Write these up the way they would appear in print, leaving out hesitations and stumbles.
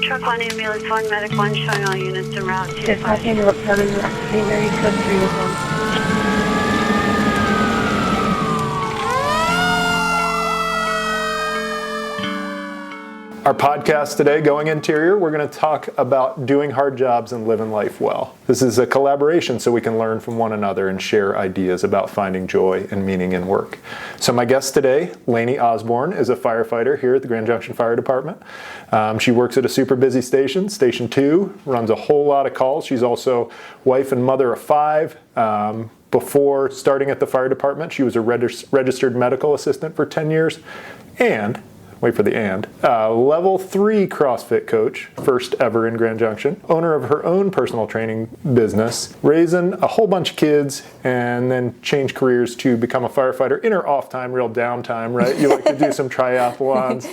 Truck 1, Ambulance 1, Medic 1, showing all units en route to 5. Ambulance 7, St. Mary's Code 3 was on. Our podcast today, Going Interior, we're going to talk about doing hard jobs and living life well. This is a collaboration so we can learn from one another and share ideas about finding joy and meaning in work. So my guest today, Lanie Osborne, is a firefighter here at the Grand Junction Fire Department. She works at a super busy station, Station 2, runs a whole lot of calls. She's also wife and mother of 5. Before starting at the fire department, she was a registered medical assistant for 10 years and wait for the level 3 CrossFit coach, first ever in Grand Junction, owner of her own personal training business, raising a whole bunch of kids, and then changed careers to become a firefighter in her off time, real downtime, right? You like to do some triathlons.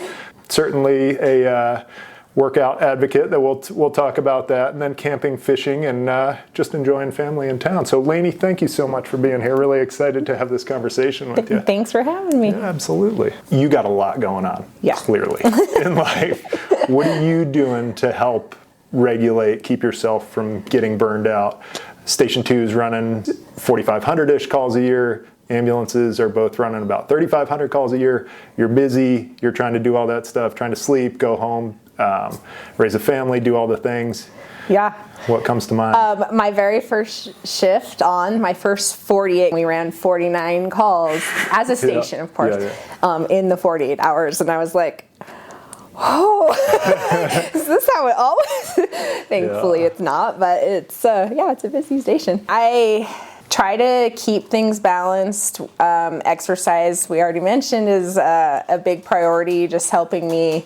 Certainly a workout advocate that we'll talk about that, and then camping, fishing, and just enjoying family in town. So Lanie, thank you so much for being here. Really excited to have this conversation with you. Thanks for having me. Yeah, absolutely. You got a lot going on, clearly, in life. What are you doing to help regulate, keep yourself from getting burned out? Station 2 is running 4,500-ish calls a year. Ambulances are both running about 3,500 calls a year. You're busy. You're trying to do all that stuff, trying to sleep, go home, raise a family, do all the things. Yeah. What comes to mind? My very first shift on, my first 48, we ran 49 calls as a station, of course, in the 48 hours. And I was like, oh, is this how it always? Thankfully it's not, but it's a busy station. I try to keep things balanced. Exercise, we already mentioned, is a big priority, just helping me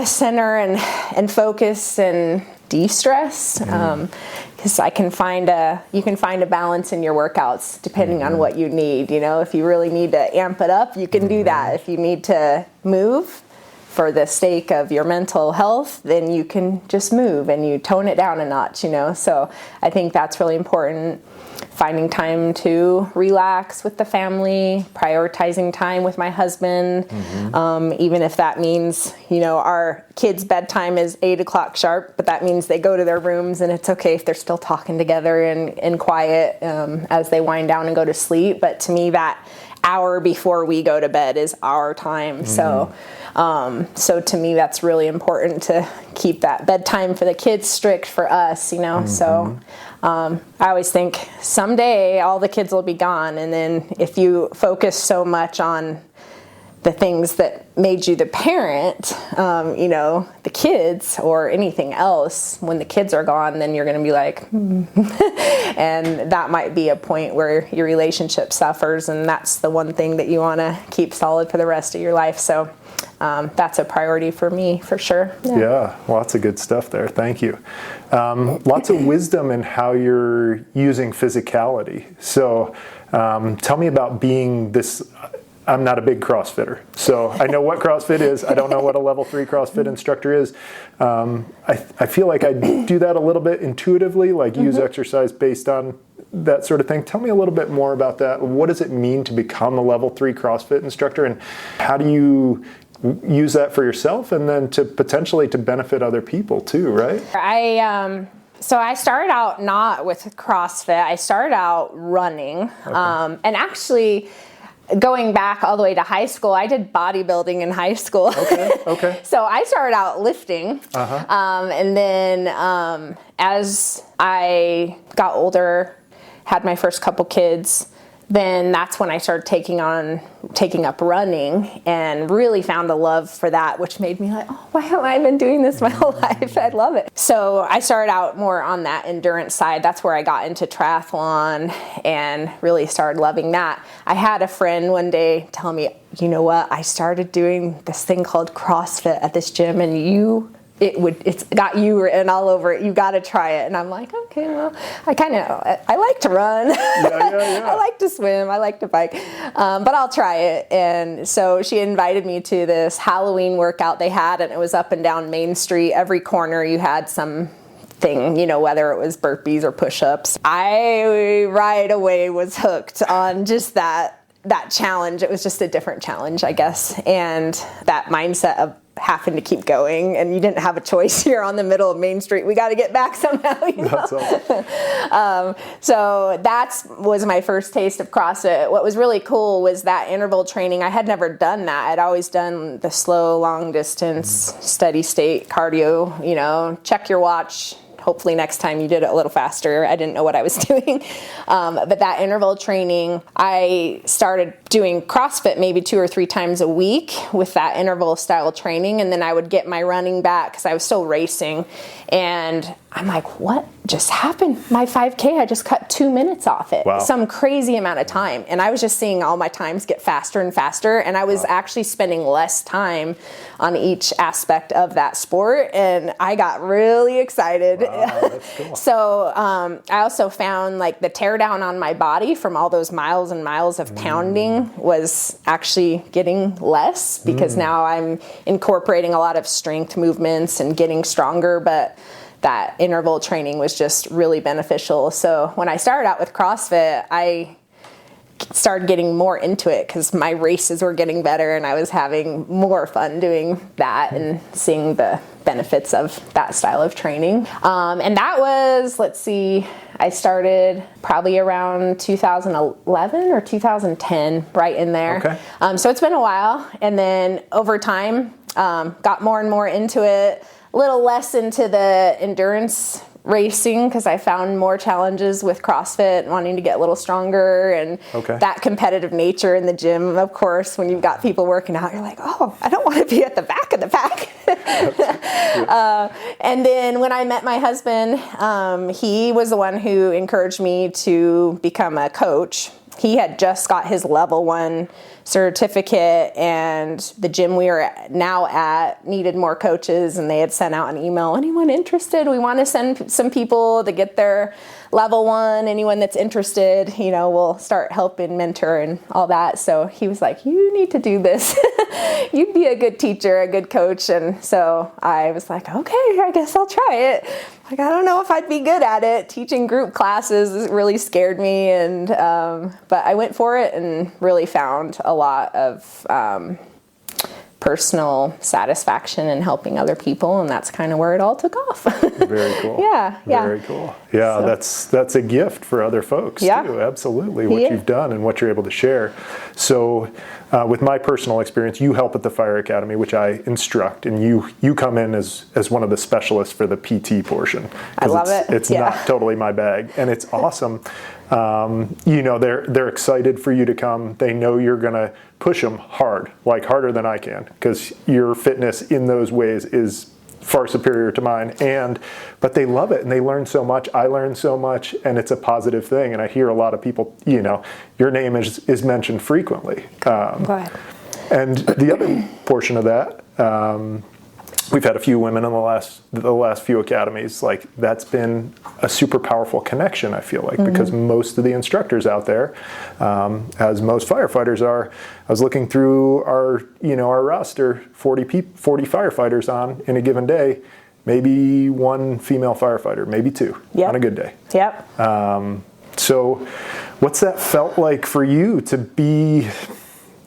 center and focus and de-stress. Because you can find a balance in your workouts depending on what you need. You know, if you really need to amp it up, you can do that. If you need to move for the sake of your mental health, then you can just move and you tone it down a notch, you know. So I think that's really important. Finding time to relax with the family, prioritizing time with my husband, even if that means, you know, our kids' bedtime is 8 o'clock sharp, but that means they go to their rooms and it's okay if they're still talking together and quiet as they wind down and go to sleep. But to me, that hour before we go to bed is our time. So to me, that's really important to keep that bedtime for the kids strict for us, you know. So I always think someday all the kids will be gone, and then if you focus so much on the things that made you the parent, you know, the kids or anything else, when the kids are gone, then you're going to be like, and that might be a point where your relationship suffers, and that's the one thing that you want to keep solid for the rest of your life. So that's a priority for me, for sure. Yeah, lots of good stuff there. Thank you. Lots of wisdom in how you're using physicality. So tell me about being this. I'm not a big CrossFitter, so I know what CrossFit is. I don't know what a level 3 CrossFit instructor is. I feel like I do that a little bit intuitively, like use exercise based on that sort of thing. Tell me a little bit more about that. What does it mean to become a level 3 CrossFit instructor, and how do you use that for yourself and then to potentially to benefit other people too, right? So I started out not with CrossFit. I started out running, and actually, going back all the way to high school, I did bodybuilding in high school. Okay. So I started out lifting, and then as I got older, had my first couple kids, then that's when I started taking up running and really found a love for that, which made me like, oh, why haven't I been doing this my whole life? I love it. So I started out more on that endurance side. That's where I got into triathlon and really started loving that. I had a friend one day tell me, you know what, I started doing this thing called CrossFit at this gym, and it's got you written all over it. You got to try it. And I'm like, okay, well, I like to run. I like to swim. I like to bike. But I'll try it. And so she invited me to this Halloween workout they had, and it was up and down Main Street. Every corner you had some thing, you know, whether it was burpees or push-ups. I right away was hooked on just that that challenge. It was just a different challenge, I guess. And that mindset of having to keep going, and you didn't have a choice here on the middle of Main Street. We got to get back somehow. You know? That's awesome. So that was my first taste of CrossFit. What was really cool was that interval training. I had never done that. I'd always done the slow, long distance, steady state cardio, you know, check your watch. Hopefully next time you did it a little faster. I didn't know what I was doing. But that interval training, I started doing CrossFit maybe 2 or 3 times a week with that interval style training. And then I would get my running back because I was still racing. And I'm like, what just happened? My 5K, I just cut 2 minutes off it. Wow. Some crazy amount of time. And I was just seeing all my times get faster and faster. And I was actually spending less time on each aspect of that sport. And I got really excited. Wow, that's cool. So I also found like the tear down on my body from all those miles and miles of pounding was actually getting less because now I'm incorporating a lot of strength movements and getting stronger. But that interval training was just really beneficial. So when I started out with CrossFit, I started getting more into it because my races were getting better and I was having more fun doing that and seeing the benefits of that style of training. And that was, I started probably around 2011 or 2010, right in there. Okay. So it's been a while. And then over time, got more and more into it. A little less into the endurance racing because I found more challenges with CrossFit, wanting to get a little stronger and that competitive nature in the gym. Of course, when you've got people working out, you're like, oh, I don't want to be at the back of the pack. And then when I met my husband, he was the one who encouraged me to become a coach. He had just got his level 1 certificate, and the gym we were now at needed more coaches, and they had sent out an email, anyone interested? We want to send some people to get their level 1. Anyone that's interested, you know, we'll start helping mentor and all that. So he was like, you need to do this. You'd be a good teacher, a good coach. And so I was like, okay, I guess I'll try it. Like, I don't know if I'd be good at it. Teaching group classes really scared me. And, but I went for it and really found a lot of, personal satisfaction in helping other people, and that's kind of where it all took off. Very cool. Yeah. Very cool. Yeah, so that's a gift for other folks too. Absolutely, what you've done and what you're able to share. So, with my personal experience, you help at the Fire Academy, which I instruct, and you come in as one of the specialists for the PT portion. I love it. It's not totally my bag, and it's awesome. You know, they're excited for you to come. They know you're going to push them hard, like harder than I can, because your fitness in those ways is far superior to mine. But they love it and they learn so much. I learn so much, and it's a positive thing. And I hear a lot of people, you know, your name is mentioned frequently. Go ahead. And the other portion of that, we've had a few women in the last few academies. Like, that's been a super powerful connection, I feel like, because most of the instructors out there, as most firefighters are, I was looking through our roster, 40 firefighters on in a given day, maybe 1 female firefighter, maybe 2 on a good day. Yep. So what's that felt like for you to be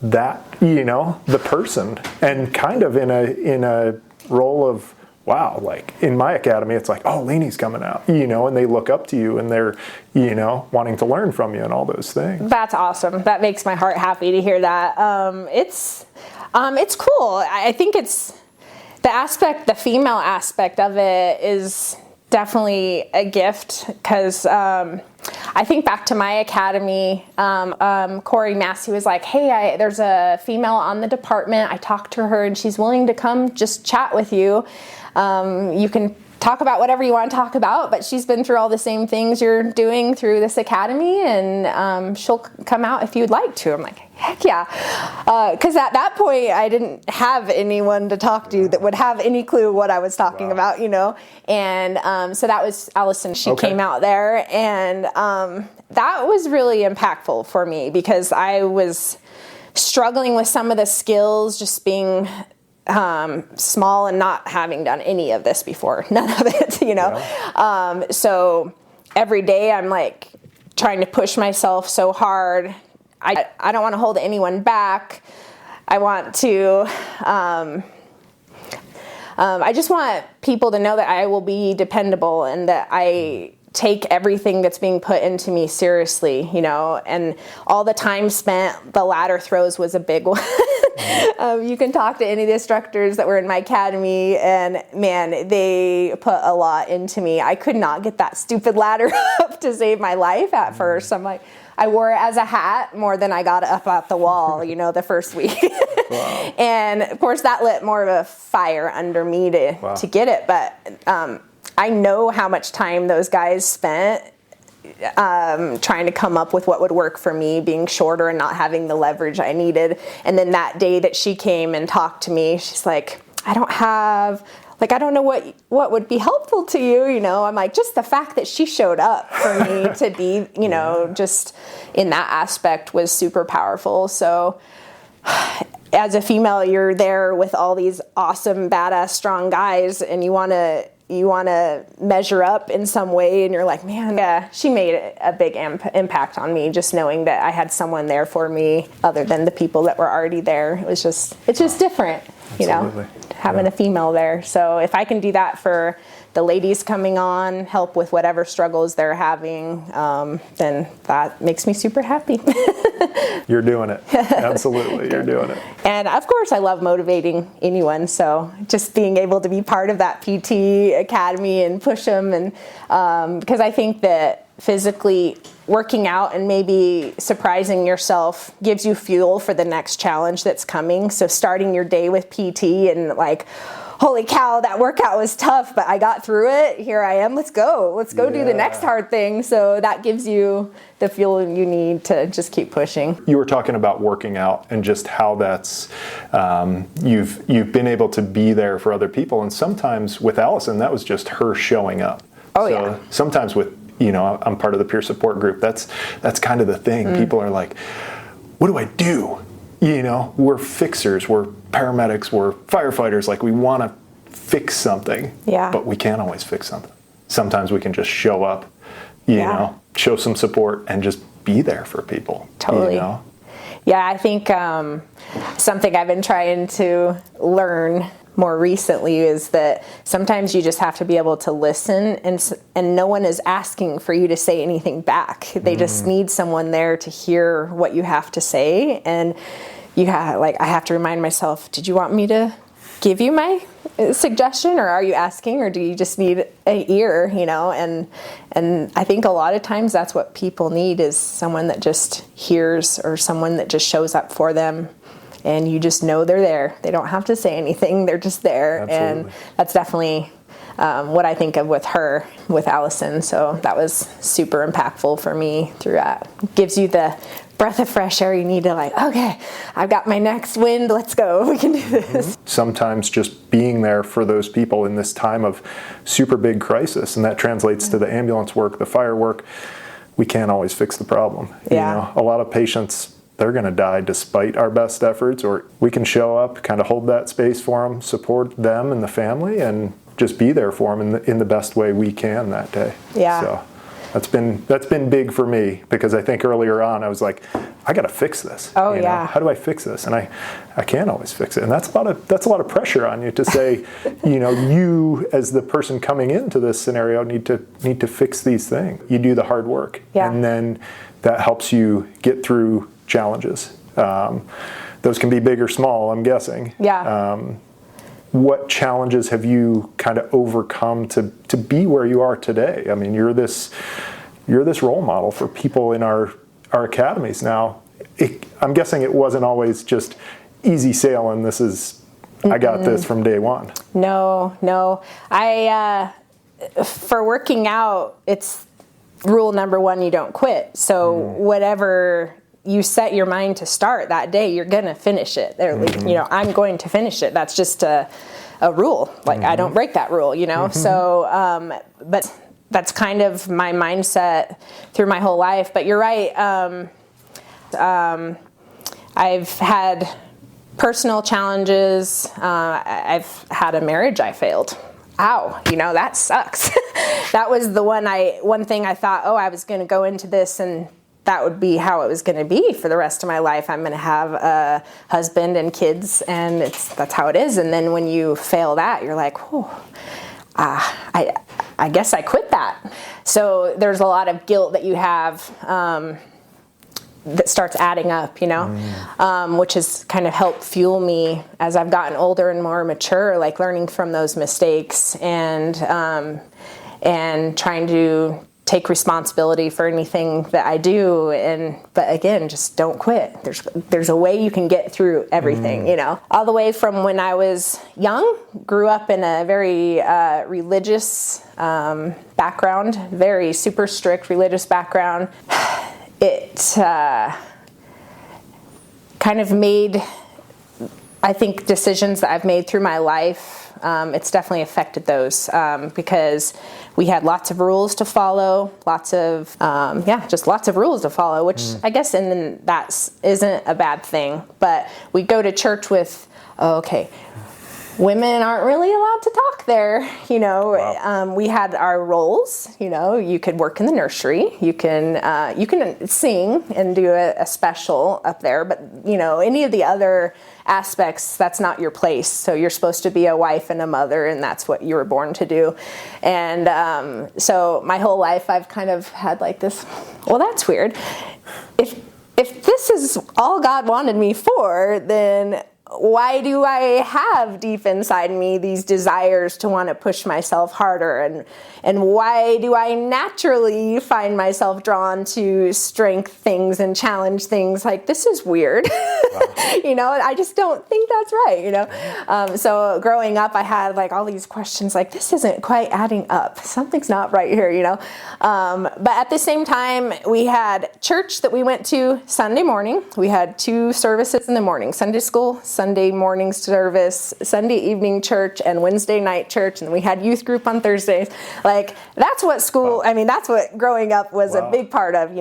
that, you know, the person, and kind of in a role of, wow, like in my academy, it's like, oh, Lanie's coming out, you know, and they look up to you and they're, you know, wanting to learn from you and all those things. That's awesome. That makes my heart happy to hear that. It's cool. I think it's the female aspect of it is definitely a gift, because I think back to my academy, Corey Massey was like, hey, there's a female on the department. I talked to her and she's willing to come just chat with you. You can talk about whatever you want to talk about, but she's been through all the same things you're doing through this academy, and she'll come out if you'd like to. I'm like, heck yeah. Because at that point, I didn't have anyone to talk to that would have any clue what I was talking about, you know. And so that was Allison. She came out there, and that was really impactful for me, because I was struggling with some of the skills, just being small and not having done any of this before, none of it, you know. So every day I'm like trying to push myself so hard, I don't want to hold anyone back. I want to, I just want people to know that I will be dependable and that I take everything that's being put into me seriously, and all the time spent, the ladder throws was a big one. You can talk to any of the instructors that were in my academy, and man, they put a lot into me. I could not get that stupid ladder up to save my life at first. I'm like, I wore it as a hat more than I got it up at the wall, the first week. Wow. And of course that lit more of a fire under me to get it. But I know how much time those guys spent trying to come up with what would work for me, being shorter and not having the leverage I needed. And then that day that she came and talked to me, she's like, I don't know what would be helpful to you, I'm like, just the fact that she showed up for me to be, just in that aspect was super powerful. So as a female, you're there with all these awesome, badass, strong guys, and you want to measure up in some way, and you're like, man, yeah, she made a big impact on me, just knowing that I had someone there for me other than the people that were already there. It's just different, Absolutely. Having a female there. So if I can do that for the ladies coming on, help with whatever struggles they're having, then that makes me super happy. You're doing it. Absolutely. You're doing it. And of course I love motivating anyone. So just being able to be part of that PT academy and push them. And because I think that physically working out and maybe surprising yourself gives you fuel for the next challenge that's coming. So starting your day with PT and like, holy cow, that workout was tough, but I got through it. Here I am. Let's go do the next hard thing. So that gives you the fuel you need to just keep pushing. You were talking about working out and just how that's, you've been able to be there for other people. And sometimes with Allison, that was just her showing up. So sometimes with, I'm part of the peer support group. That's kind of the thing. People are like, what do I do? We're fixers, we're paramedics, we're firefighters. Like, we want to fix something, but we can't always fix something. Sometimes we can just show up, show some support and just be there for people. Totally. Yeah, I think something I've been trying to learn more recently is that sometimes you just have to be able to listen, and no one is asking for you to say anything back. They just need someone there to hear what you have to say. And I have to remind myself, did you want me to give you my suggestion, or are you asking, or do you just need an ear, and I think a lot of times that's what people need, is someone that just hears, or someone that just shows up for them. And you just know they're there. They don't have to say anything. They're just there. Absolutely. And that's definitely what I think of with Allison. So that was super impactful for me through that. Gives you the breath of fresh air you need to, like, okay, I've got my next wind. Let's go. We can do this. Sometimes just being there for those people in this time of super big crisis, and that translates to the ambulance work, the fire work. We can't always fix the problem. Yeah. A lot of patients, they're going to die despite our best efforts, or we can show up, kind of hold that space for them, support them and the family, and just be there for them in the best way we can that day. Yeah. So that's been big for me, because I think earlier on I was like, I got to fix this. Oh, yeah. How do I fix this? And I can't always fix it. And that's a lot of pressure on you to say, you as the person coming into this scenario need to fix these things. You do the hard work. Yeah. And then that helps you get through challenges. Those can be big or small, I'm guessing. Yeah. What challenges have you kind of overcome to be where you are today? I mean, you're this role model for people in our academies now. I'm guessing it wasn't always just easy sailing. This is, I got this from day one. No. For working out, it's rule number one, you don't quit. So whatever you set your mind to start that day, you're going to finish it. I'm going to finish it. That's just a rule. Like, I don't break that rule, So, but that's kind of my mindset through my whole life. But you're right. I've had personal challenges. I've had a marriage I failed. Ow, that sucks. That was the one thing I thought, I was going to go into this and that would be how it was going to be for the rest of my life. I'm going to have a husband and kids, and that's how it is. And then when you fail that, you're like, I guess I quit that. So there's a lot of guilt that you have that starts adding up, which has kind of helped fuel me as I've gotten older and more mature, like learning from those mistakes and trying to take responsibility for anything that I do. But again, just don't quit. There's a way you can get through everything, all the way from when I was young, grew up in a very religious background, very super strict religious background. It kind of made, I think, decisions that I've made through my life, it's definitely affected those because we had lots of rules to follow, lots of rules to follow, which I guess that isn't a bad thing. But we go to church with, women aren't really allowed to talk there, Wow. We had our roles, you could work in the nursery, you can sing and do a special up there, but any of the other aspects, that's not your place. So you're supposed to be a wife and a mother, and that's what you were born to do. And so my whole life I've kind of had like this, well, that's weird. If this is all God wanted me for, then why do I have deep inside me these desires to want to push myself harder? And why do I naturally find myself drawn to strength things and challenge things? Like, this is weird. Wow. I just don't think that's right, So growing up, I had like all these questions like, this isn't quite adding up. Something's not right here, But at the same time, we had church that we went to Sunday morning. We had 2 services in the morning, Sunday school, Sunday morning service, Sunday evening church, and Wednesday night church. And we had youth group on Thursdays. Like, that's what school, that's what growing up was a big part of,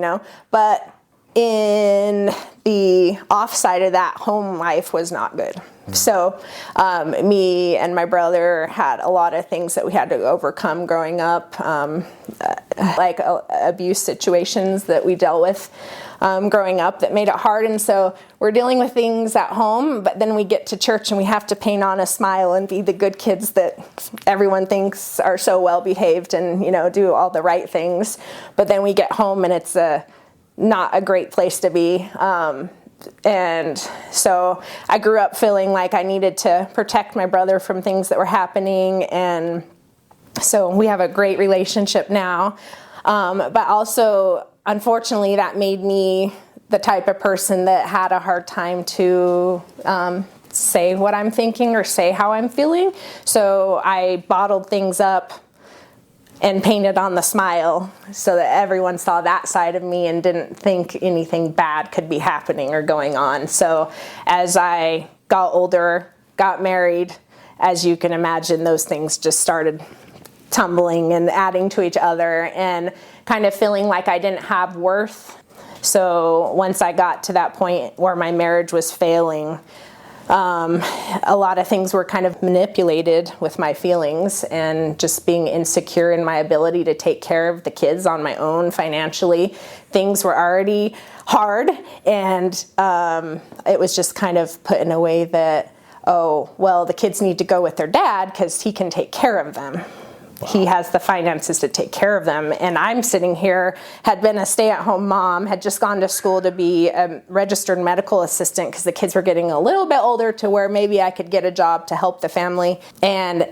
But in the offside of that, home life was not good. So me and my brother had a lot of things that we had to overcome growing up, like abuse situations that we dealt with growing up that made it hard. And so we're dealing with things at home, but then we get to church and we have to paint on a smile and be the good kids that everyone thinks are so well behaved and, do all the right things. But then we get home and it's not a great place to be. And so I grew up feeling like I needed to protect my brother from things that were happening. And so we have a great relationship now. But also, unfortunately, that made me the type of person that had a hard time to say what I'm thinking or say how I'm feeling. So I bottled things up and painted on the smile so that everyone saw that side of me and didn't think anything bad could be happening or going on. So as I got older, got married, as you can imagine, those things just started tumbling and adding to each other and kind of feeling like I didn't have worth. So once I got to that point where my marriage was failing, a lot of things were kind of manipulated with my feelings and just being insecure in my ability to take care of the kids on my own financially. Things were already hard, and it was just kind of put in a way that, the kids need to go with their dad because he can take care of them. Wow. He has the finances to take care of them. And I'm sitting here, had been a stay-at-home mom, had just gone to school to be a registered medical assistant because the kids were getting a little bit older to where maybe I could get a job to help the family. And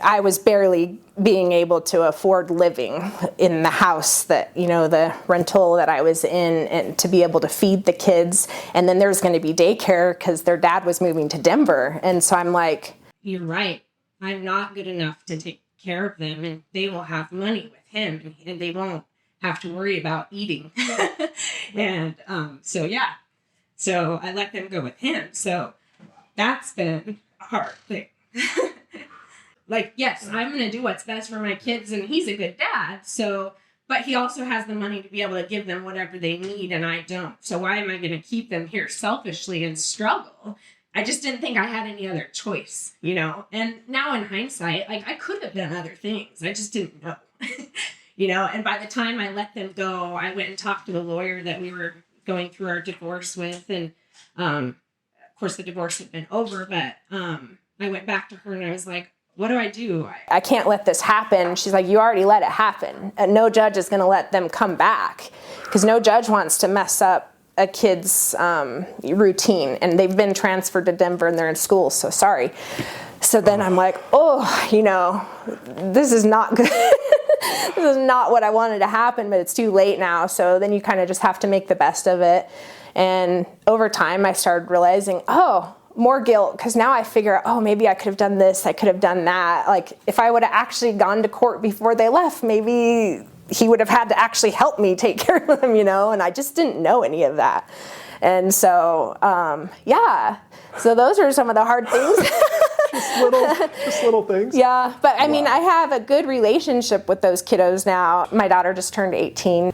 I was barely being able to afford living in the house that, the rental that I was in, and to be able to feed the kids. And then there was going to be daycare because their dad was moving to Denver. And so I'm like, you're right. I'm not good enough to take care of them, and they will have money with him, and they won't have to worry about eating. And so I let them go with him. So that's been a hard thing. Like, yes, I'm going to do what's best for my kids, and he's a good dad. So, but he also has the money to be able to give them whatever they need, and I don't. So why am I going to keep them here selfishly and struggle? I just didn't think I had any other choice, And now in hindsight, like, I could have done other things. I just didn't know, And by the time I let them go, I went and talked to the lawyer that we were going through our divorce with. And of course, the divorce had been over, but I went back to her and I was like, what do I do? I can't let this happen. She's like, you already let it happen. And no judge is going to let them come back, because no judge wants to mess up a kid's routine. And they've been transferred to Denver and they're in school, so sorry. So then I'm like, this is not good. This is not what I wanted to happen, but it's too late now. So then you kind of just have to make the best of it. And over time, I started realizing, more guilt, because now I figure, maybe I could have done this, I could have done that. Like, if I would have actually gone to court before they left, maybe he would have had to actually help me take care of them, and I just didn't know any of that. And so, so those are some of the hard things. just little things. Yeah, but I mean, I have a good relationship with those kiddos now. My daughter just turned 18.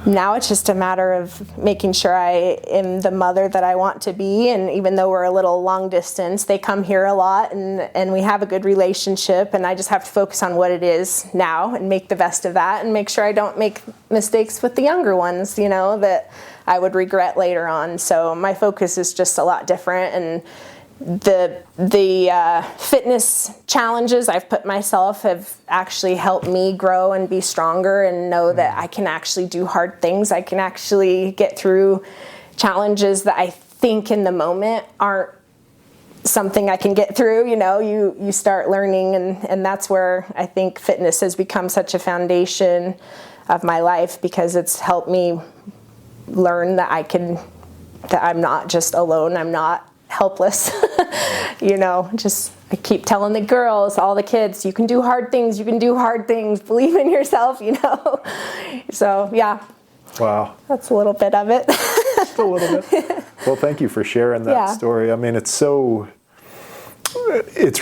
Now it's just a matter of making sure I am the mother that I want to be. And even though we're a little long distance, they come here a lot and we have a good relationship. And I just have to focus on what it is now and make the best of that and make sure I don't make mistakes with the younger ones, that I would regret later on. So my focus is just a lot different. And the fitness challenges I've put myself have actually helped me grow and be stronger and know that I can actually do hard things. I can actually get through challenges that I think in the moment aren't something I can get through. You start learning, and that's where I think fitness has become such a foundation of my life, because it's helped me learn that I'm not just alone. I'm not helpless. I keep telling the girls, all the kids, you can do hard things, believe in yourself, So yeah. Wow. That's a little bit of it. Just a little bit. Well, thank you for sharing that story. I mean, it's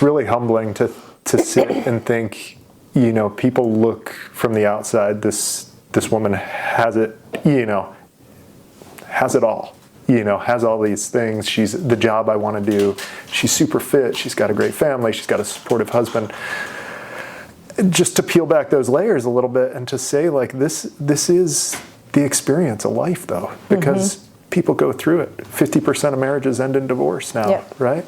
really humbling to sit and think, people look from the outside, this woman has it, has it all. Has all these things. She's the job I want to do. She's super fit. She's got a great family. She's got a supportive husband. Just to peel back those layers a little bit and to say, like, this is the experience of life, though, because people go through it. 50% of marriages end in divorce now, right?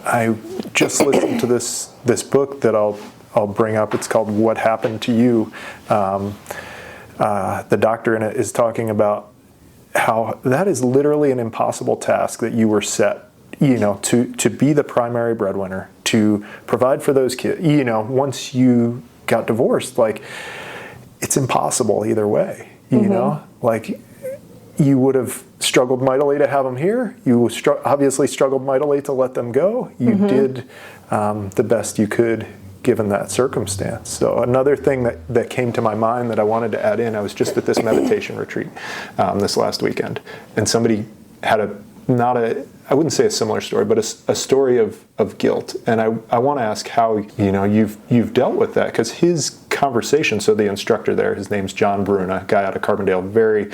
I just listened to this book that I'll bring up. It's called What Happened to You. The doctor in it is talking about how that is literally an impossible task that you were set, to be the primary breadwinner, to provide for those kids. Once you got divorced, like, it's impossible either way, like, you would have struggled mightily to have them here. You obviously struggled mightily to let them go. You did the best you could given that circumstance. So another thing that came to my mind that I wanted to add in, I was just at this meditation retreat this last weekend, and somebody had I wouldn't say a similar story, but a story of guilt. And I want to ask how you've dealt with that, because his conversation, so the instructor there, his name's John Bruna, a guy out of Carbondale, very,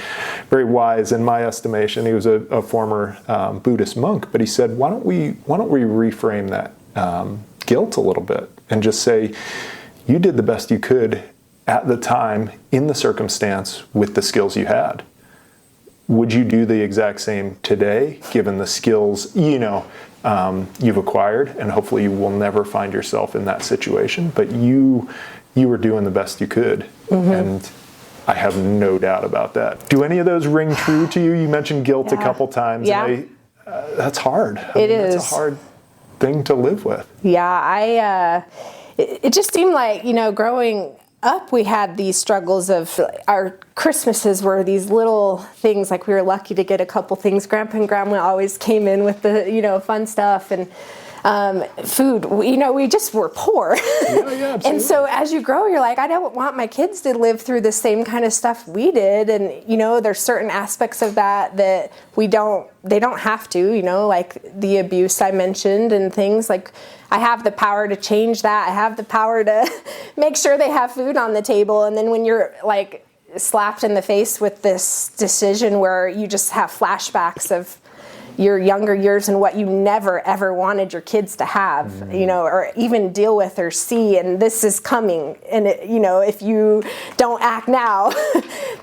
very wise in my estimation. He was a former Buddhist monk, but he said, why don't we reframe that guilt a little bit and just say, you did the best you could at the time in the circumstance with the skills you had. Would you do the exact same today, given the skills you've acquired? And hopefully you will never find yourself in that situation, but you were doing the best you could. And I have no doubt about that. Do any of those ring true to you? You mentioned guilt a couple times. Yeah. And that's hard. It is. That's a hard thing to live with. Yeah, it just seemed like, growing up, we had these struggles of our Christmases were these little things, like we were lucky to get a couple things. Grandpa and Grandma always came in with the, fun stuff, and food, we just were poor. Yeah, and so as you grow, you're like, I don't want my kids to live through the same kind of stuff we did. And, there's certain aspects of that they don't have to, like the abuse I mentioned and things. Like, I have the power to change that. I have the power to make sure they have food on the table. And then when you're like slapped in the face with this decision where you just have flashbacks of, your younger years and what you never ever wanted your kids to have, you know, or even deal with or see, and this is coming, and it, you know, if you don't act now,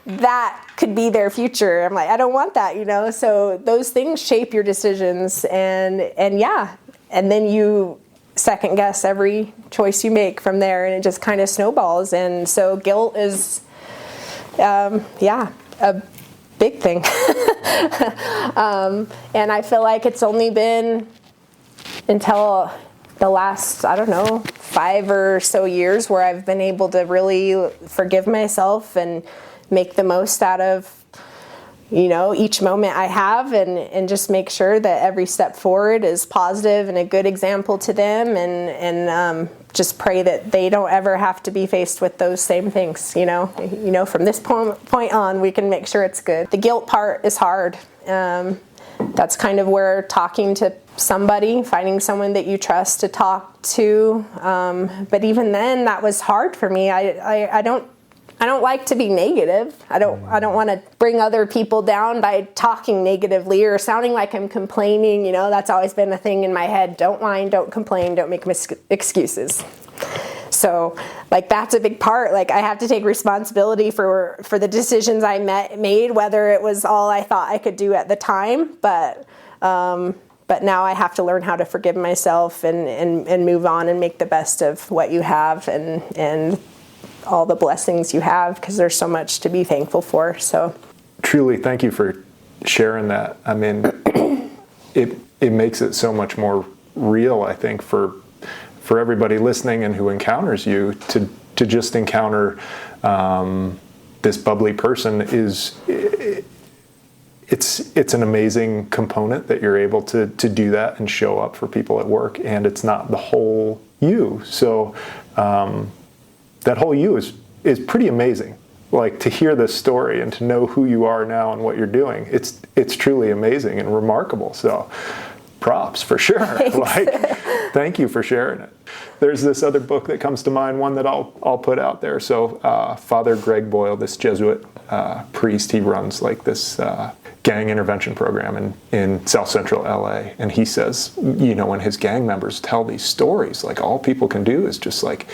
that could be their future. I'm like, I don't want that, you know. So those things shape your decisions, and yeah, and then you second guess every choice you make from there, and it just kind of snowballs. And so guilt is a big thing. And I feel like it's only been until the last, I don't know, 5 or so years where I've been able to really forgive myself and make the most out of, you know, each moment I have, and just make sure that every step forward is positive and a good example to them, and just pray that they don't ever have to be faced with those same things, you know. From this point on, we can make sure it's good. The guilt part is hard. That's kind of where talking to somebody, finding someone that you trust to talk to, but even then, that was hard for me. I don't like to be negative. I don't want to bring other people down by talking negatively or sounding like I'm complaining. You know, that's always been a thing in my head. Don't whine, don't complain, don't make excuses. So, like, that's a big part. Like, I have to take responsibility for the decisions I made, whether it was all I thought I could do at the time. But now I have to learn how to forgive myself and move on and make the best of what you have and all the blessings you have, because there's so much to be thankful for. So truly, thank you for sharing that. I mean, it makes it so much more real, I think, for everybody listening and who encounters you to just encounter this bubbly person it's an amazing component that you're able to do that and show up for people at work, and it's not the whole you. So that whole you is pretty amazing. Like, to hear this story and to know who you are now and what you're doing, it's truly amazing and remarkable. So props for sure. Thanks. Like, thank you for sharing it. There's this other book that comes to mind, one that I'll put out there. So Father Greg Boyle, this Jesuit priest, he runs like this gang intervention program in South Central LA. And he says, you know, when his gang members tell these stories, like, all people can do is just like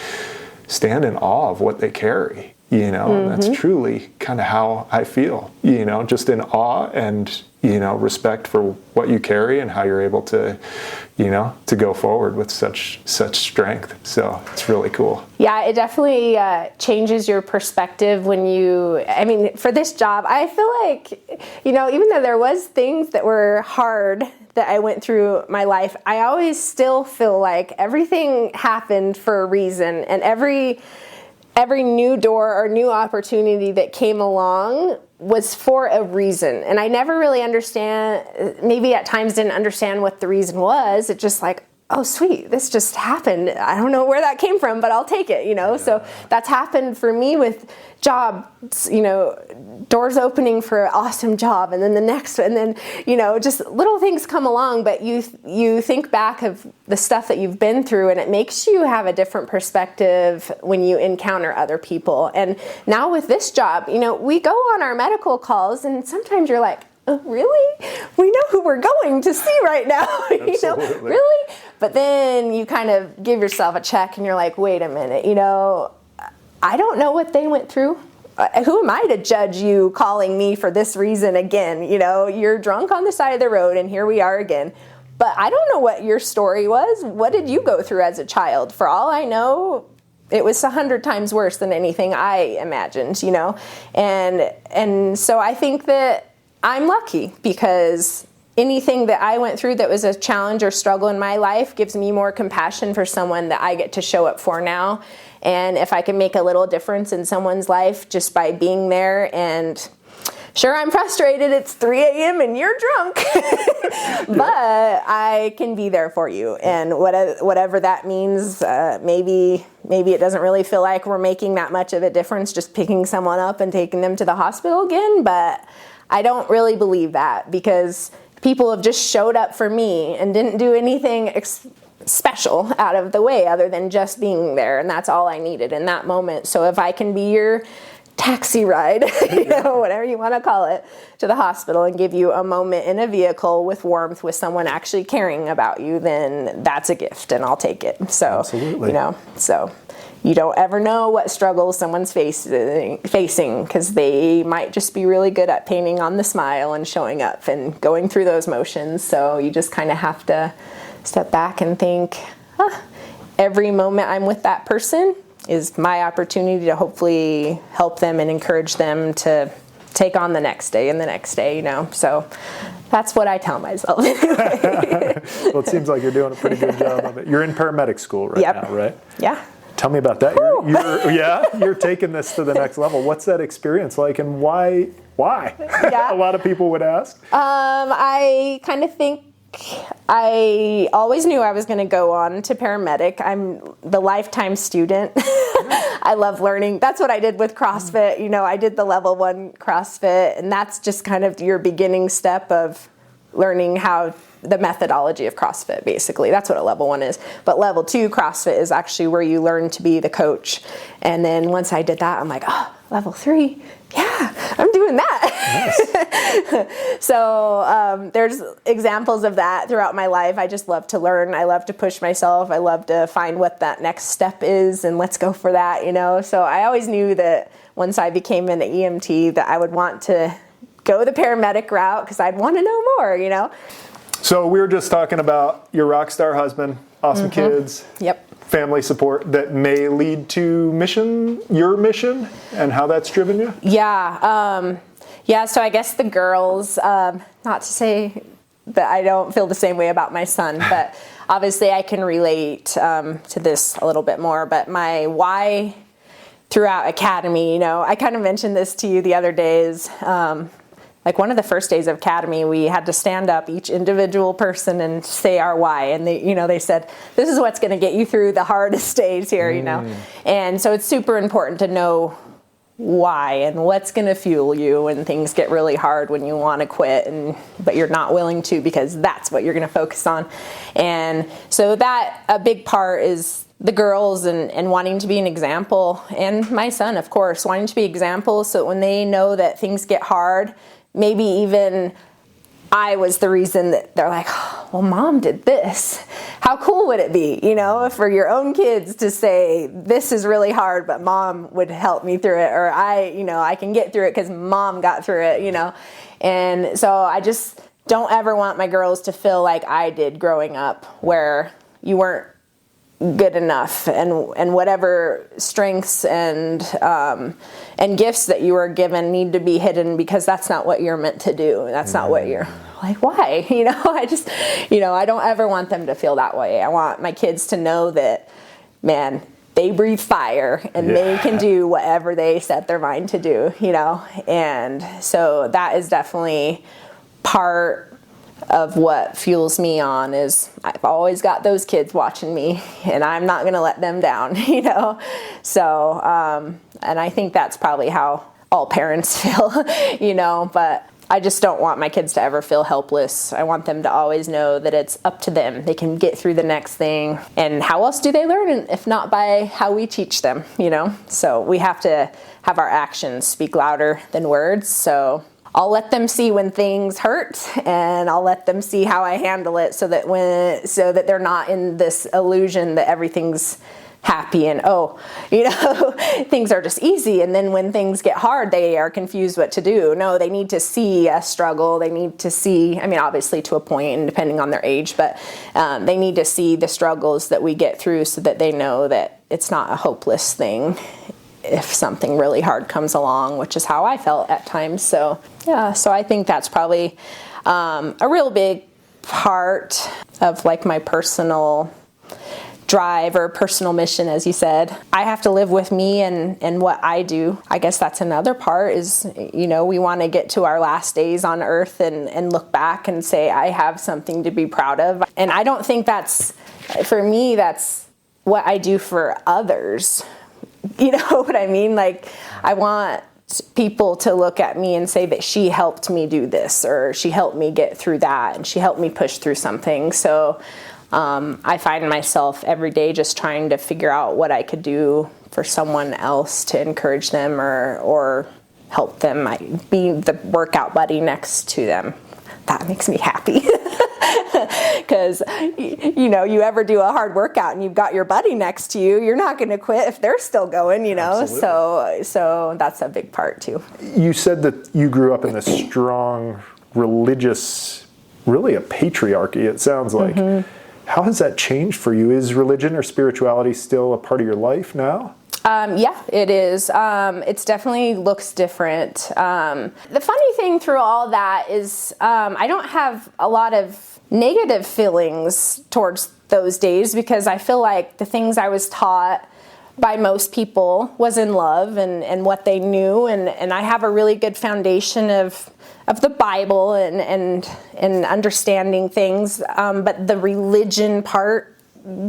stand in awe of what they carry, you know. And that's truly kind of how I feel, you know, just in awe and, you know, respect for what you carry and how you're able to, you know, to go forward with such strength. So it's really cool. Yeah, it definitely changes your perspective when you, I mean, for this job, I feel like, you know, even though there was things that were hard that I went through my life, I always still feel like everything happened for a reason, and every new door or new opportunity that came along was for a reason. And I never really maybe at times didn't understand what the reason was. It just like, oh, sweet, this just happened. I don't know where that came from, but I'll take it, you know? Yeah. So that's happened for me with jobs, you know, doors opening for an awesome job, and then the next, and then, you know, just little things come along, but you think back of the stuff that you've been through, and it makes you have a different perspective when you encounter other people. And now with this job, you know, we go on our medical calls, and sometimes you're like, oh, really? We know who we're going to see right now. You know, really? But then you kind of give yourself a check, and you're like, wait a minute, you know, I don't know what they went through. Who am I to judge you calling me for this reason again? You know, you're drunk on the side of the road, and here we are again. But I don't know what your story was. What did you go through as a child? For all I know, it was 100 times worse than anything I imagined, you know? And so I think that I'm lucky, because anything that I went through that was a challenge or struggle in my life gives me more compassion for someone that I get to show up for now. And if I can make a little difference in someone's life just by being there, and sure, I'm frustrated, it's 3 a.m. and you're drunk, but I can be there for you. And whatever that means, maybe it doesn't really feel like we're making that much of a difference just picking someone up and taking them to the hospital again, but I don't really believe that, because people have just showed up for me and didn't do anything special out of the way other than just being there, and that's all I needed in that moment. So if I can be your taxi ride, whatever you want to call it, to the hospital and give you a moment in a vehicle with warmth with someone actually caring about you, then that's a gift and I'll take it. So, Absolutely. So you don't ever know what struggles someone's facing because they might just be really good at painting on the smile and showing up and going through those motions. So you just kind of have to step back and think, every moment I'm with that person is my opportunity to hopefully help them and encourage them to take on the next day and the next day, So that's what I tell myself. Well, it seems like you're doing a pretty good job of it. You're in paramedic school right now, right? Yeah. Tell me about that. You're taking this to the next level. What's that experience like, and why? Yeah. A lot of people would ask. I kind of think I always knew I was going to go on to paramedic. I'm the lifetime student. I love learning. That's what I did with CrossFit. I did the level 1 CrossFit, and that's just kind of your beginning step of learning how the methodology of CrossFit, basically. That's what a level 1 is. But level 2 CrossFit is actually where you learn to be the coach. And then once I did that, I'm like, level 3, yeah, I'm doing that. Nice. So there's examples of that throughout my life. I just love to learn. I love to push myself. I love to find what that next step is and let's go for that, So I always knew that once I became an EMT that I would want to go the paramedic route because I'd want to know more, So we were just talking about your rock star husband, awesome kids. Yep. Family support that may lead to your mission, and how that's driven you? Yeah. So I guess the girls, not to say that I don't feel the same way about my son, but obviously I can relate to this a little bit more. But my why throughout academy, I kind of mentioned this to you the other days. Like one of the first days of academy, we had to stand up each individual person and say our why. And they said, this is what's going to get you through the hardest days here, And so it's super important to know why and what's going to fuel you when things get really hard, when you want to quit, but you're not willing to because that's what you're going to focus on. And so that a big part is the girls and wanting to be an example, and my son, of course, wanting to be examples so when they know that things get hard, maybe even I was the reason that they're like, well, mom did this. How cool would it be, for your own kids to say, this is really hard, but mom would help me through it. Or I can get through it because mom got through it, And so I just don't ever want my girls to feel like I did growing up, where you weren't good enough and whatever strengths and gifts that you were given need to be hidden because that's not what you're meant to do. That's not what you're like, why? I just, I don't ever want them to feel that way. I want my kids to know that, man, they breathe fire and they can do whatever they set their mind to do, and so that is definitely part of what fuels me on is I've always got those kids watching me and I'm not going to let them down, So, and I think that's probably how all parents feel, but I just don't want my kids to ever feel helpless. I want them to always know that it's up to them. They can get through the next thing. And how else do they learn if not by how we teach them, So we have to have our actions speak louder than words. So I'll let them see when things hurt, and I'll let them see how I handle it so that they're not in this illusion that everything's happy and things are just easy, and then when things get hard they are confused what to do. No, they need to see a struggle. They need to see, obviously to a point and depending on their age, but they need to see the struggles that we get through so that they know that it's not a hopeless thing if something really hard comes along, which is how I felt at times. So I think that's probably a real big part of like my personal drive or personal mission, as you said. I have to live with me and what I do. I guess that's another part is, we want to get to our last days on earth and look back and say, I have something to be proud of. And I don't think for me, that's what I do for others. You know what I mean? Like, I want people to look at me and say that she helped me do this, or she helped me get through that, and she helped me push through something. So I find myself every day just trying to figure out what I could do for someone else to encourage them or help them, be the workout buddy next to them. That makes me happy. Because, you ever do a hard workout and you've got your buddy next to you, you're not going to quit if they're still going, Absolutely. So that's a big part too. You said that you grew up in this strong religious, really a patriarchy, it sounds like. Mm-hmm. How has that changed for you? Is religion or spirituality still a part of your life now? Yeah, it is. It definitely looks different. The funny thing through all that is I don't have a lot of negative feelings towards those days, because I feel like the things I was taught by most people was in love and what they knew, and I have a really good foundation of the Bible and understanding things, but the religion part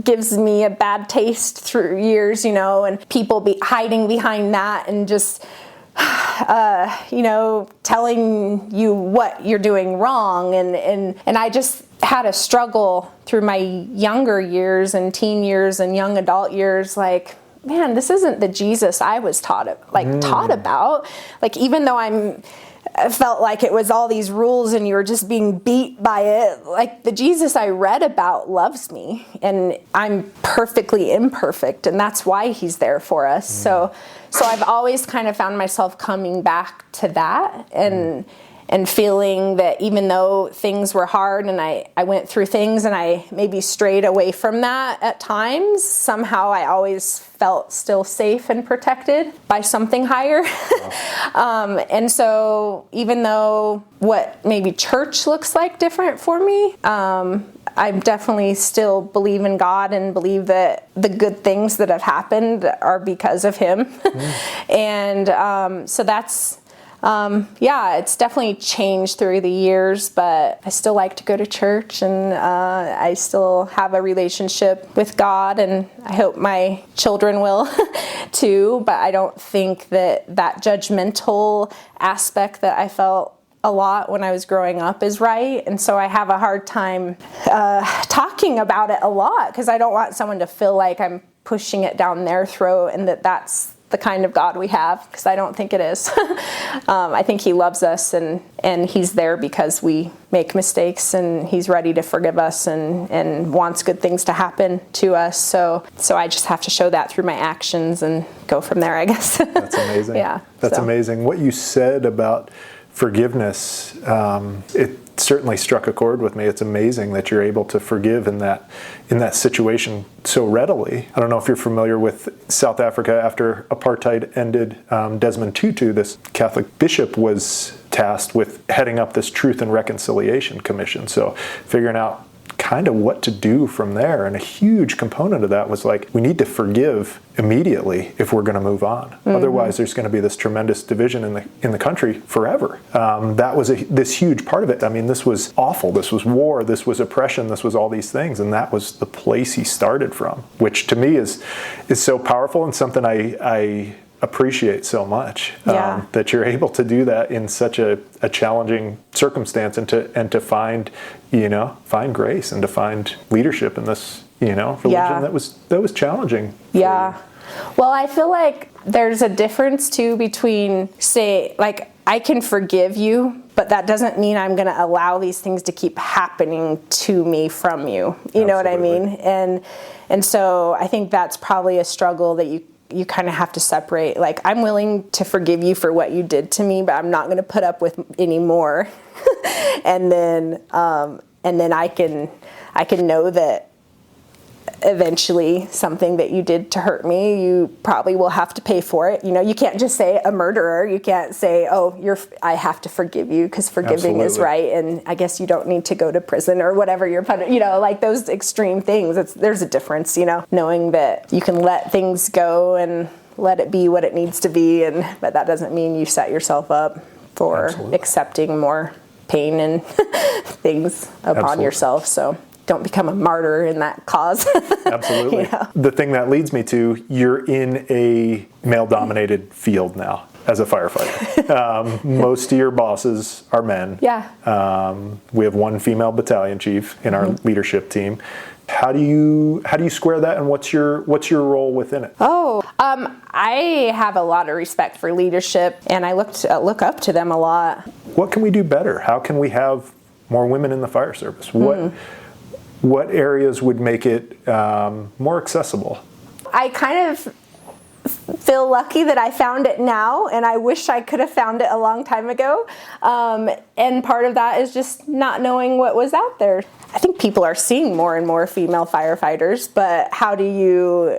gives me a bad taste through years, and people be hiding behind that and just telling you what you're doing wrong, and I just had a struggle through my younger years and teen years and young adult years, like, man, this isn't the Jesus I was taught about. Like, even though I felt like it was all these rules and you were just being beat by it, like, the Jesus I read about loves me, and I'm perfectly imperfect, and that's why he's there for us. So I've always kind of found myself coming back to that and feeling that even though things were hard and I went through things and I maybe strayed away from that at times, somehow I always felt still safe and protected by something higher. And so even though what maybe church looks like different for me, I definitely still believe in God and believe that the good things that have happened are because of him. And so that's, it's definitely changed through the years, but I still like to go to church, and I still have a relationship with God, and I hope my children will too, but I don't think that judgmental aspect that I felt a lot when I was growing up is right, and so I have a hard time talking about it a lot, because I don't want someone to feel like I'm pushing it down their throat and that's the kind of God we have, because I don't think it is. I think he loves us and he's there because we make mistakes, and he's ready to forgive us and wants good things to happen to us. So I just have to show that through my actions and go from there, I guess. That's amazing. Yeah. That's amazing. What you said about forgiveness, it certainly struck a chord with me. It's amazing that you're able to forgive in that situation so readily. I don't know if you're familiar with South Africa after apartheid ended. Desmond Tutu, this Catholic bishop, was tasked with heading up this Truth and Reconciliation Commission. So figuring out kind of what to do from there. And a huge component of that was like, we need to forgive immediately if we're going to move on. Mm-hmm. Otherwise, there's going to be this tremendous division in the country forever. That was this huge part of it. I mean, this was awful. This was war. This was oppression. This was all these things. And that was the place he started from, which to me is so powerful and something I appreciate so much, that you're able to do that in such a challenging circumstance, and to find grace and to find leadership in this religion that was challenging. Yeah. Well, I feel like there's a difference too between, say, like, I can forgive you, but that doesn't mean I'm going to allow these things to keep happening to me from you. You know what I mean? And so I think that's probably a struggle that you kind of have to separate. Like, I'm willing to forgive you for what you did to me, but I'm not going to put up with any more. and then I can know that eventually something that you did to hurt me, you probably will have to pay for it. You can't just say a murderer. You can't say, I have to forgive you because forgiving is right, and I guess you don't need to go to prison or whatever you're putting, like those extreme things. There's a difference, knowing that you can let things go and let it be what it needs to be, but that doesn't mean you set yourself up for accepting more pain and things upon yourself. So don't become a martyr in that cause. Absolutely. The thing that leads me to, you're in a male-dominated field now. as a firefighter. Most of your bosses are men. Yeah. We have one female battalion chief in our leadership team. How do you square that, and what's your role within it? I have a lot of respect for leadership, and I look up to them a lot. What can we do better? How can we have more women in the fire service? What areas would make it more accessible? I kind of feel lucky that I found it now, and I wish I could have found it a long time ago. And part of that is just not knowing what was out there. I think people are seeing more and more female firefighters, but how do you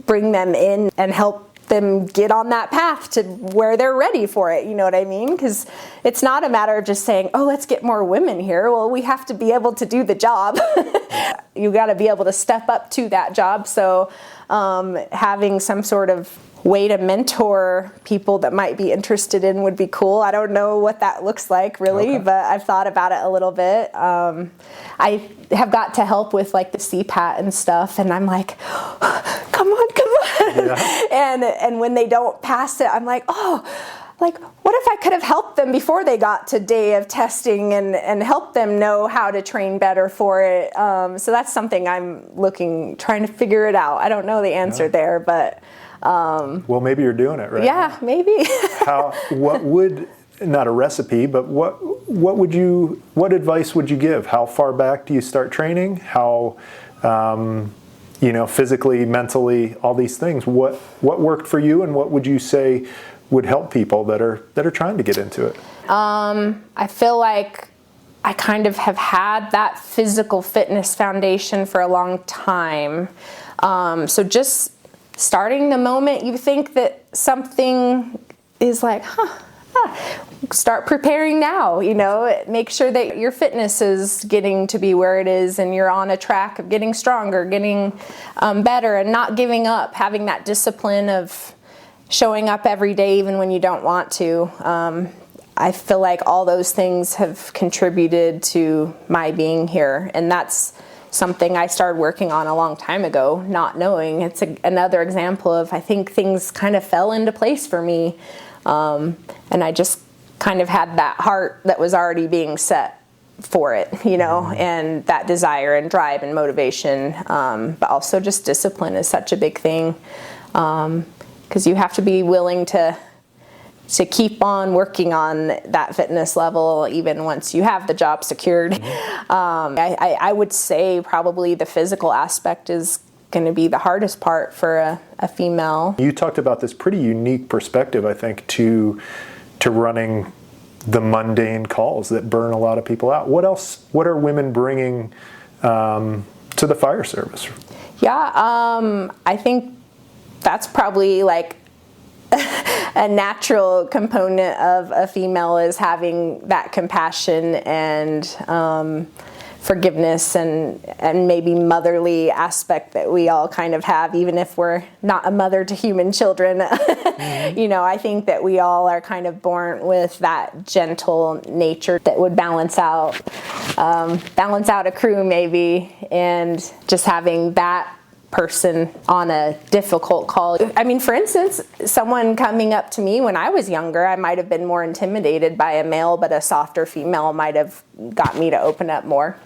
bring them in and help them get on that path to where they're ready for it? You know what I mean? Because it's not a matter of just saying, oh, let's get more women here. Well, we have to be able to do the job. You got to be able to step up to that job. So having some sort of way to mentor people that might be interested in would be cool. I don't know what that looks like really, but I've thought about it a little bit. I have got to help with like the CPAT and stuff, and I'm like, come on. Yeah. And when they don't pass it, I'm like, oh, like, what if I could have helped them before they got to day of testing and help them know how to train better for it? So that's something I'm trying to figure it out. I don't know the answer there, but well, maybe you're doing it right. Yeah, maybe. Not a recipe, but what advice would you give? How far back do you start training? How physically, mentally, all these things. What worked for you, and what would you say would help people that are trying to get into it? I feel like I kind of have had that physical fitness foundation for a long time. So just starting the moment you think that something is like, start preparing now, make sure that your fitness is getting to be where it is and you're on a track of getting stronger, getting better, and not giving up, having that discipline of showing up every day even when you don't want to. I feel like all those things have contributed to my being here, and that's something I started working on a long time ago, not knowing. It's another example of, I think things kind of fell into place for me. And I just kind of had that heart that was already being set for it, and that desire and drive and motivation. But also just discipline is such a big thing, because you have to be willing to keep on working on that fitness level even once you have the job secured. I would say probably the physical aspect is going to be the hardest part for a female. You talked about this pretty unique perspective, I think, to running the mundane calls that burn a lot of people out. What are women bringing to the fire service? Yeah, I think that's probably like a natural component of a female, is having that compassion and forgiveness and maybe motherly aspect that we all kind of have, even if we're not a mother to human children. I think that we all are kind of born with that gentle nature that would balance out a crew maybe, and just having that person on a difficult call. I mean, for instance, someone coming up to me when I was younger, I might have been more intimidated by a male, but a softer female might have got me to open up more.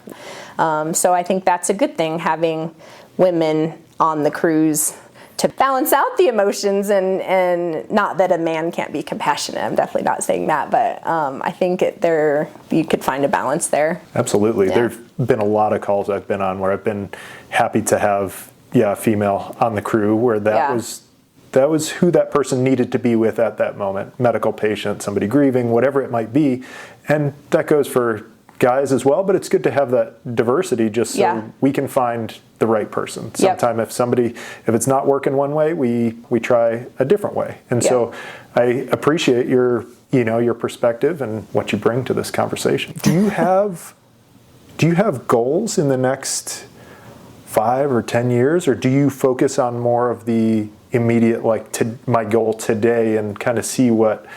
So I think that's a good thing, having women on the crews to balance out the emotions, and not that a man can't be compassionate. I'm definitely not saying that, but I think you could find a balance there. Absolutely. Yeah. There've been a lot of calls I've been on where I've been happy to have a female on the crew, where that was who that person needed to be with at that moment. Medical patient, somebody grieving, whatever it might be. And that goes for guys as well, but it's good to have that diversity just so we can find the right person. Sometime if it's not working one way, we try a different way. And so I appreciate your perspective and what you bring to this conversation. Do you have goals in the next 5 or 10 years, or do you focus on more of the immediate, my goal today, and kind of see what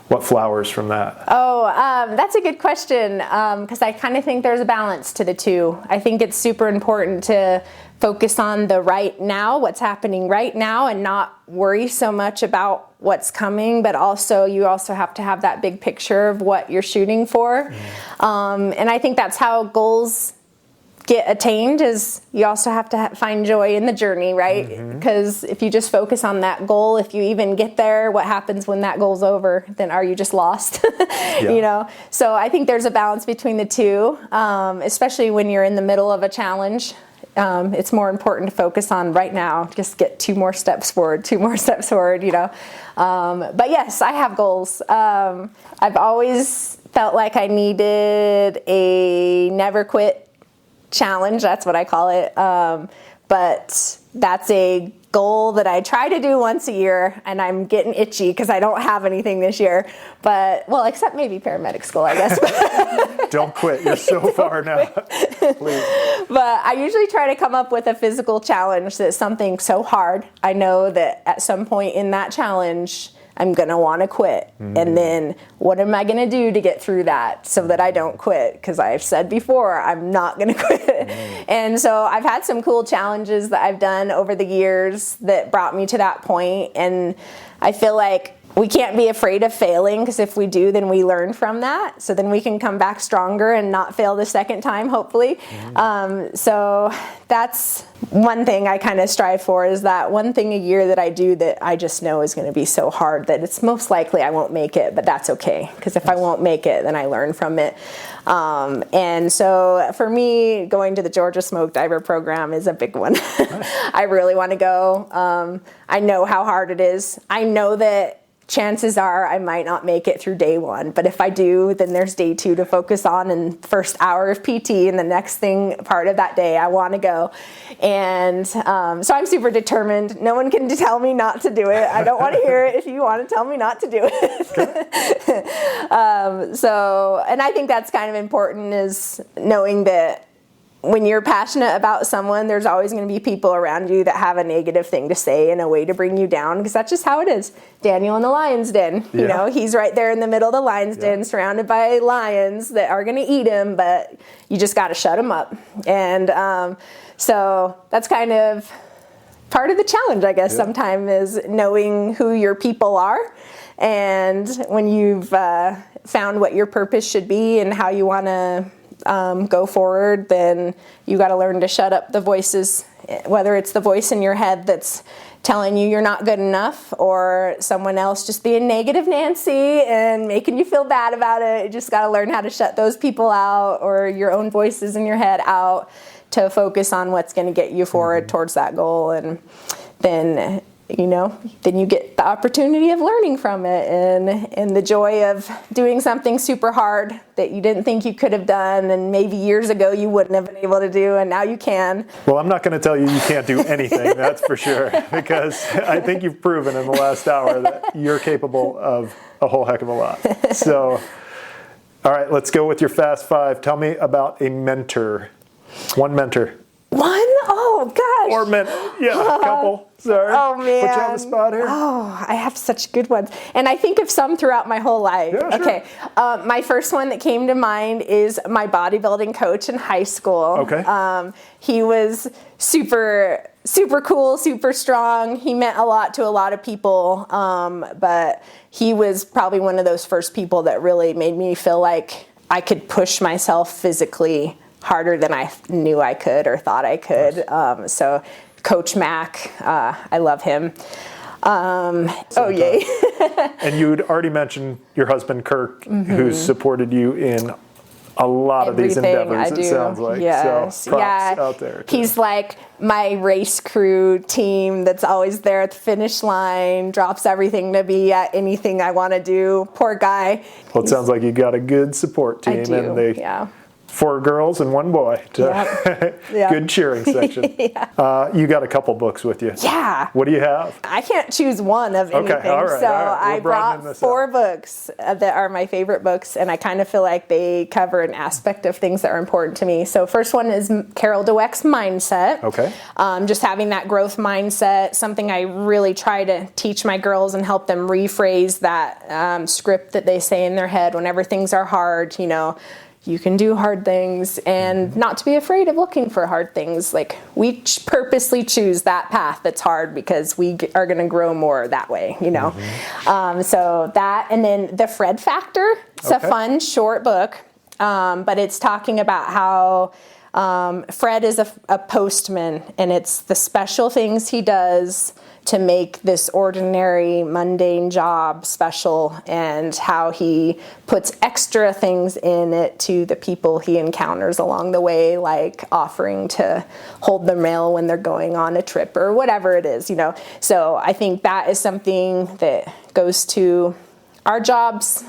What flowers from that? Oh, that's a good question, because I kind of think there's a balance to the two. I think it's super important to focus on the right now, what's happening right now, and not worry so much about what's coming, but also you also have to have that big picture of what you're shooting for. And I think that's how goals get attained, is you also have to find joy in the journey, right? Because if you just focus on that goal, if you even get there, what happens when that goal's over? Then are you just lost? You know? So I think there's a balance between the two, especially when you're in the middle of a challenge. It's more important to focus on right now, just get 2 more steps forward, you know. But yes, I have goals. I've always felt like I needed a never quit challenge, that's what I call it. But that's a goal that I try to do once a year, and I'm getting itchy because I don't have anything this year. But, well, except maybe paramedic school, I guess. Don't quit. You're so far now. Please. But I usually try to come up with a physical challenge that's something so hard. I know that at some point in that challenge, I'm going to want to quit. And then what am I going to do to get through that so that I don't quit? Because I've said before, I'm not going to quit. And so I've had some cool challenges that I've done over the years that brought me to that point. And I feel like we can't be afraid of failing, because if we do, then we learn from that. So then we can come back stronger and not fail the second time, hopefully. So that's one thing I kind of strive for, is that one thing a year that I do that I just know is going to be so hard that it's most likely I won't make it, but that's okay. Because if I won't make it, then I learn from it. And so for me, going to the Georgia Smoke Diver program is a big one. I really want to go. I know how hard it is. I know that chances are I might not make it through day 1, but if I do, then there's day 2 to focus on, and first hour of PT, and the next part of that day I want to go. And so I'm super determined. No one can tell me not to do it. I don't want to hear it if you want to tell me not to do it. So, and I think that's kind of important, is knowing that when you're passionate about someone, there's always going to be people around you that have a negative thing to say and a way to bring you down, because that's just how it is. Daniel in the lion's den, you know, he's right there in the middle of the lion's den, surrounded by lions that are going to eat him, but you just got to shut him up. And so that's kind of part of the challenge, I guess, sometimes, is knowing who your people are. And when you've found what your purpose should be and how you want to go forward, then you got to learn to shut up the voices, whether it's the voice in your head that's telling you you're not good enough, or someone else just being negative Nancy and making you feel bad about it. You just got to learn how to shut those people out, or your own voices in your head out, to focus on what's going to get you forward towards that goal. And then, you know, then you get the opportunity of learning from it, and the joy of doing something super hard that you didn't think you could have done, and maybe years ago you wouldn't have been able to do, and now you can. Well, I'm not going to tell you can't do anything, that's for sure, because I think you've proven in the last hour that you're capable of a whole heck of a lot. So, all right, let's go with your Fast Five. Tell me about a mentor. One mentor. One? Oh, gosh. Or a couple. Sorry. Oh, man. Put you on the spot here. Oh, I have such good ones. And I think of some throughout my whole life. Yeah, sure. Okay. My first one that came to mind is my bodybuilding coach in high school. Okay. He was super cool, super strong. He meant a lot to a lot of people. But he was probably one of those first people that really made me feel like I could push myself physically harder than I knew I could or thought I could. So Coach Mac, I love him. Yay. And you'd already mentioned your husband, Kirk, who's supported you in a lot of these endeavors, it sounds like. Yes. So props out there. He's like my race crew team that's always there at the finish line, drops everything to be at anything I want to do. Poor guy. Well, it sounds like you got a good support team. I do, and 4 girls and 1 boy. Yep. Good cheering section. Yeah. You got a couple books with you. Yeah. What do you have? I can't choose one of anything, all right. I brought 4 books that are my favorite books, and I kind of feel like they cover an aspect of things that are important to me. So first one is Carol Dweck's Mindset. Okay. Just having that growth mindset, something I really try to teach my girls and help them rephrase that script that they say in their head whenever things are hard. You can do hard things, and not to be afraid of looking for hard things. Like, we purposely choose that path that's hard because we are going to grow more that way, So that, and then The Fred Factor. It's a fun, short book, but it's talking about how Fred is a postman, and it's the special things he does to make this ordinary, mundane job special, and how he puts extra things in it to the people he encounters along the way, like offering to hold the mail when they're going on a trip or whatever it is, So I think that is something that goes to our jobs,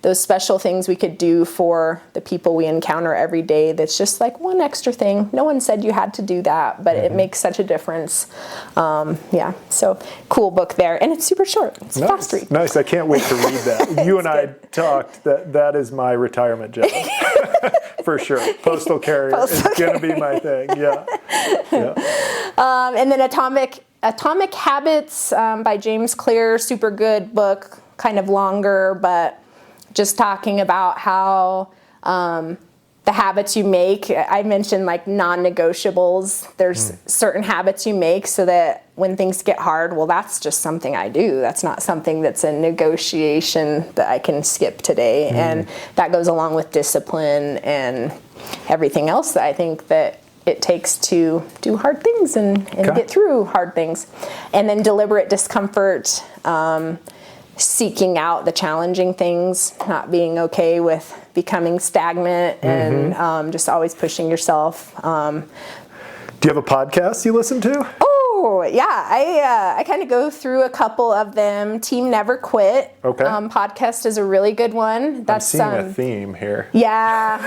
those special things we could do for the people we encounter every day. That's just like one extra thing. No one said you had to do that, but it makes such a difference. So cool book there. And it's super short. It's a fast read. Nice. I can't wait to read that. You and I talked that is my retirement job. For sure. Postal carrier is going to be my thing. Yeah. And then Atomic Habits by James Clear. Super good book. Kind of longer, but just talking about how the habits you make. I mentioned like non-negotiables. There's certain habits you make so that when things get hard, well, that's just something I do. That's not something that's a negotiation that I can skip today. And that goes along with discipline and everything else that I think that it takes to do hard things and get through hard things. And then Deliberate Discomfort, seeking out the challenging things, not being okay with becoming stagnant, and just always pushing yourself. Do you have a podcast you listen to? Oh, yeah. I kind of go through a couple of them. Team Never Quit podcast is a really good one. That's I'm seeing a theme here. Yeah.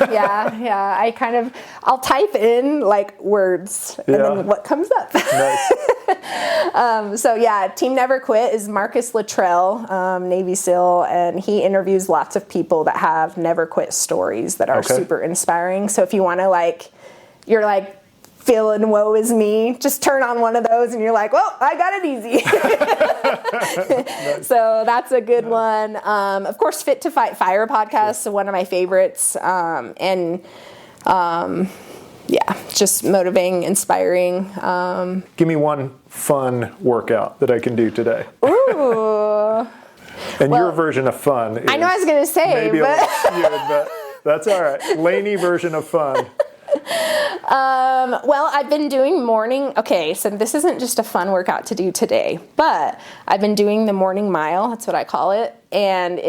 I'll type in like words and then what comes up. Nice. Team Never Quit is Marcus Luttrell, Navy SEAL, and he interviews lots of people that have never quit stories that are super inspiring. So if you want to you're feeling woe is me, just turn on one of those and you're like, well, I got it easy. So that's a good one. Of course, Fit to Fight Fire podcast, one of my favorites. Just motivating, inspiring. Give me one fun workout that I can do today. Ooh. And your version of fun is, I know I was going to say, maybe but... but that's all right. Lanie version of fun. I've been doing so this isn't just a fun workout to do today, but I've been doing the morning mile. That's what I call it. And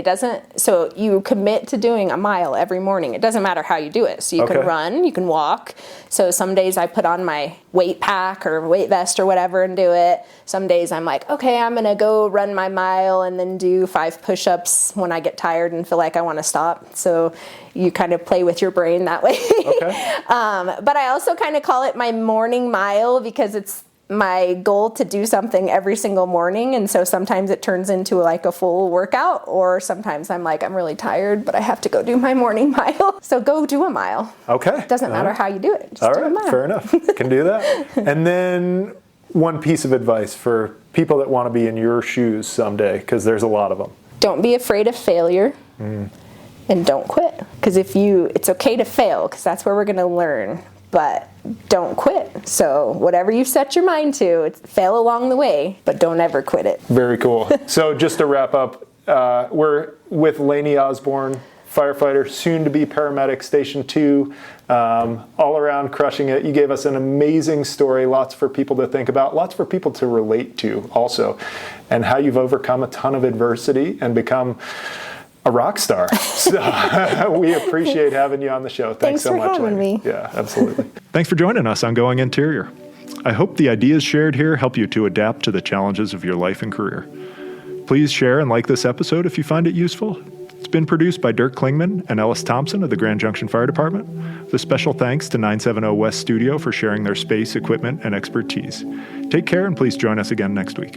so you commit to doing a mile every morning. It doesn't matter how you do it. So you can run, you can walk. So some days I put on my weight pack or weight vest or whatever and do it. Some days I'm like, okay, I'm going to go run my mile and then do 5 push-ups when I get tired and feel like I want to stop. So you kind of play with your brain that way. But I also kind of call it my morning mile because it's my goal to do something every single morning. And so sometimes it turns into a full workout, or sometimes I'm like, I'm really tired, but I have to go do my morning mile. So go do a mile. Okay. It doesn't matter how you do it. Just do a mile. Fair enough. Can do that. And then one piece of advice for people that want to be in your shoes someday, because there's a lot of them. Don't be afraid of failure. And don't quit. Because it's okay to fail, because that's where we're going to learn. But don't quit. So whatever you set your mind to, fail along the way, but don't ever quit it. Very cool. So just to wrap up, we're with Lanie Osborne, firefighter, soon to be paramedic, Station 2, all around crushing it. You gave us an amazing story, lots for people to think about, lots for people to relate to also, and how you've overcome a ton of adversity and become a rock star. So we appreciate having you on the show. Thanks so much, for having me. Yeah, absolutely. Thanks for joining us on Going Interior. I hope the ideas shared here help you to adapt to the challenges of your life and career. Please share and like this episode if you find it useful. It's been produced by Dirk Klingman and Ellis Thompson of the Grand Junction Fire Department, with a special thanks to 970 West Studio for sharing their space, equipment, and expertise. Take care, and please join us again next week.